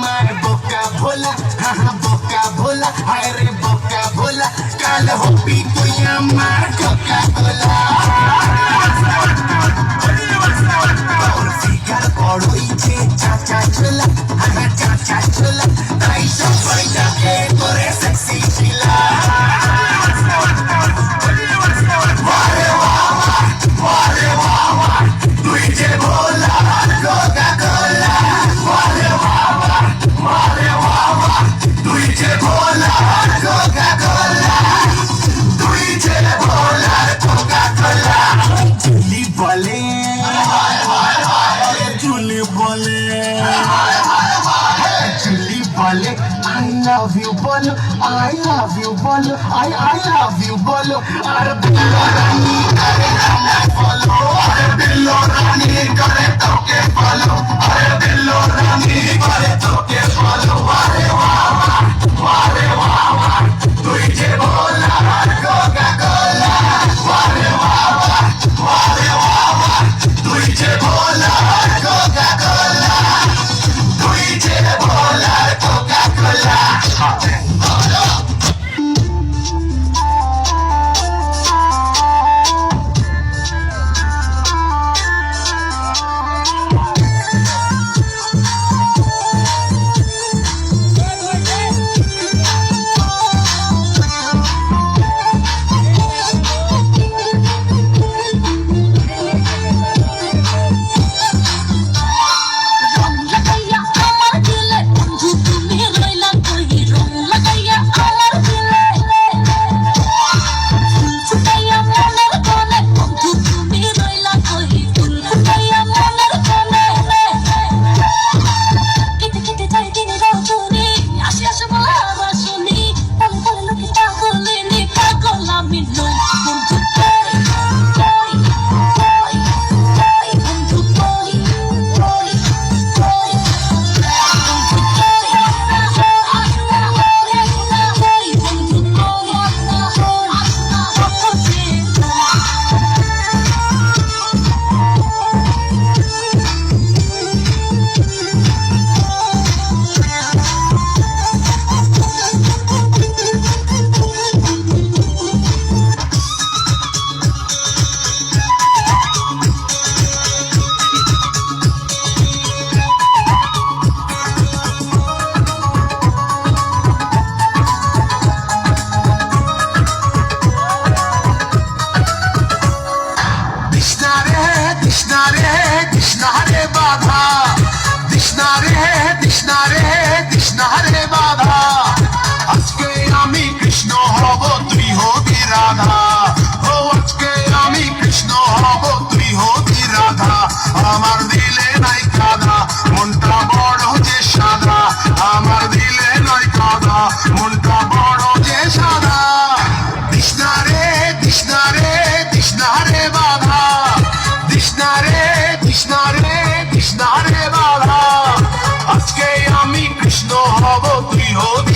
भोला हाँ बोका भोला अरे बोका भोला काल होपी तो मार कोका कोला फिकर पड़ोइছে चाचा चोला हाँ चाचा चोला ताई सब पैदा के तोरे सेक्सी चिला वारे वाह तुझे भोला कोका कोला वारे वाह तुझे भोला कोका कोला तुझे भोला कोका कोला जुली बोले जुली बोले जुली बोले I love you बोलो I love you बोलो I love you बोलो अरे बिल्लो रानी करे हमें फॉलो अरे बिल्लो रानी करे तो के फॉलो अरे बिल्लो रानी करे तो के फॉलो वारे वाह तुझे भोला कोका कोला वारे वाह तुझे भोला कोका कोला तुझे भोला कोका कोला कृष्णा रे बाधा कृष्णा रे बाधा আজকে আমি কৃষ্ণ হব তুই হবি রাধা ও আজকে আমি কৃষ্ণ হব তুই হবি রাধা আমার দিলে নাই কাদা মনটা বড় যে সাদা আমার দিলে নাই কাদা মনটা বড় যে সাদা কৃষ্ণা রে বাধা কৃষ্ণা রে বাধা আজকে আমি কৃষ্ণ হব তুই হবি